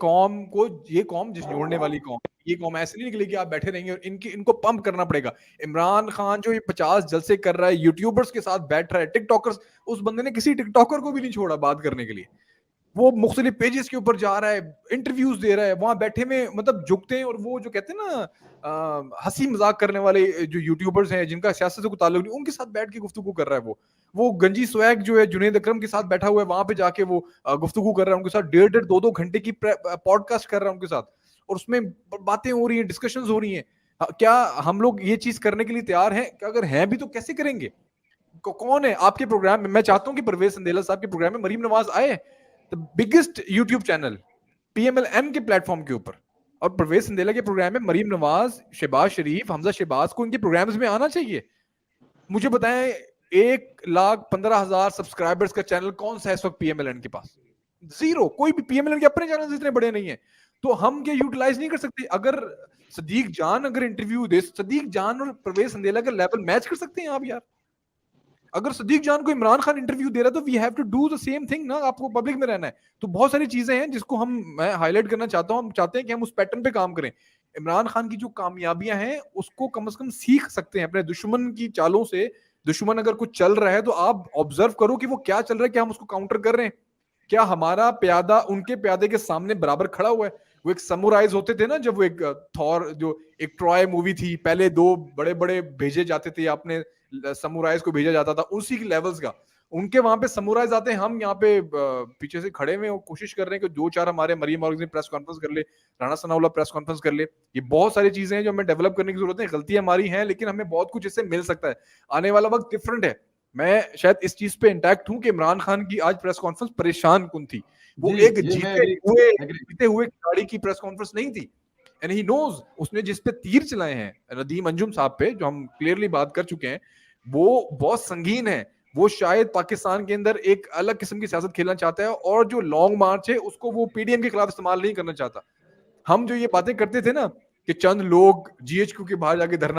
قوم کو, یہ قوم جس جوڑنے والی قوم, یہ قوم ایسے نہیں نکلے کہ آپ بیٹھے رہیں گے اور ان کو پمپ کرنا پڑے گا. عمران خان جو یہ 50 جلسے کر رہا ہے, یوٹیوبرز کے ساتھ بیٹھ رہا ہے, ٹک ٹاکرز, اس بندے نے کسی ٹک ٹاکر کو بھی نہیں چھوڑا بات کرنے کے لیے. وہ مختلف پیجز کے اوپر جا رہا ہے, انٹرویوز دے رہا ہے, وہاں بیٹھے میں مطلب جھکتے ہیں. اور وہ جو کہتے ہیں نا ہنسی مذاق کرنے والے جو یوٹیوبرز ہیں جن کا سیاست سے کوئی تعلق نہیں, ان کے ساتھ بیٹھ کے گفتگو کر رہا ہے. وہ گنجی سویگ جو ہے جنید اکرم کے ساتھ بیٹھا ہوا ہے, وہاں پہ جا کے وہ گفتگو کر رہا ہے ان کے ساتھ, 1.5-2 گھنٹے کی پوڈ کاسٹ کر رہا ہے ان کے ساتھ, اور اس میں باتیں ہو رہی ہیں, ڈسکشنز ہو رہی ہیں. کیا ہم لوگ یہ چیز کرنے کے لیے تیار ہیں؟ کہ اگر ہیں بھی تو کیسے کریں گے؟ کون ہے آپ کے پروگرام میں؟ میں چاہتا ہوں کہ پرویز سندیلا صاحب کے پروگرام میں مریم نواز آئے, biggest YouTube channel P M L N کے پلیٹ فارم کے اوپر, اور پرویز سندیلا کے پروگرام میں مریم نواز, شہباز شریف, حمزہ شہباز کو ان کے پروگرامز میں آنا چاہیے. مجھے بتائیں 1,15,000 سبسکرائبرز کا چینل کون سا ہے اس وقت پی ایم ایل این کے پاس؟ زیرو. کوئی بھی پی ایم ایل این کے اپنے چینل اتنے بڑے نہیں ہیں, تو ہم کیا یوٹیلائز نہیں کر سکتے؟ اگر صدیق جان اگر انٹرویو دے, صدیق جان اور پرویز سندیلا کا لیول میچ کر سکتے ہیں آپ یار؟ اگر صدیق جان کو عمران خان انٹرویو دے رہا ہے تو we have to do the same thing نا. آپ کو پبلک میں رہنا ہے. تو بہت ساری چیزیں ہیں جس کو میں ہائی لائٹ کرنا چاہتا ہوں. ہم چاہتے ہیں کہ ہم اس پیٹرن پہ کام کریں. عمران خان کی جو کامیابیاں ہیں اس کو کم از کم سیکھ سکتے ہیں اپنے دشمن کی چالوں سے. دشمن اگر کچھ چل رہا ہے تو آپ آبزرو کرو کہ وہ کیا چل رہا ہے, کیا ہم اس کو کاؤنٹر کر رہے ہیں, کیا ہمارا پیادہ ان کے پیادے کے سامنے برابر کھڑا ہوا ہے. وہ ایک سمورائز ہوتے تھے نا, جب وہ ایک تھور, جو ایک ٹرائے مووی تھی, پہلے 2 بڑے بڑے بھیجے جاتے تھے, اپنے سمورائز کو بھیجا جاتا تھا, اسی کے لیولز کا. ان کے وہاں پہ سمورائز آتے ہیں, ہم یہاں پہ پیچھے سے کھڑے ہوئے اور کوشش کر رہے ہیں کہ 2-4 ہمارے مریم اور پریس کانفرنس کر لے, رانا ثناء اللہ پریس کانفرنس کر لے. یہ بہت ساری چیزیں ہیں جو ہمیں ڈیولپ کرنے کی ضرورت ہے. غلطیاں ہماری ہیں لیکن ہمیں بہت کچھ اس سے مل سکتا ہے. آنے والا وقت ڈفرنٹ ہے. میں شاید اس چیز پہ انٹیکٹ ہوں کہ عمران خان کی آج پریس کانفرنس پریشان کن تھی. وہ ایک جیتے ہوئے کھلاڑی کی پریس کانفرنس نہیں تھی. اینڈ ہی نوز, اس نے جس پہ تیر چلائے ہیں ندیم انجم صاحب پہ, جو ہم کلیئرلی بات کر چکے ہیں, وہ بہت سنگین ہے. وہ شاید پاکستان کے اندر ایک الگ قسم کی سیاست کھیلنا چاہتا ہے, اور جو لانگ مارچ ہے اس کو وہ پی ڈی ایم کے خلاف استعمال نہیں کرنا چاہتا. ہم جو یہ باتیں کرتے تھے نا کہ چند لوگ جی ایچ کیو کے باہر جا کے دھرنا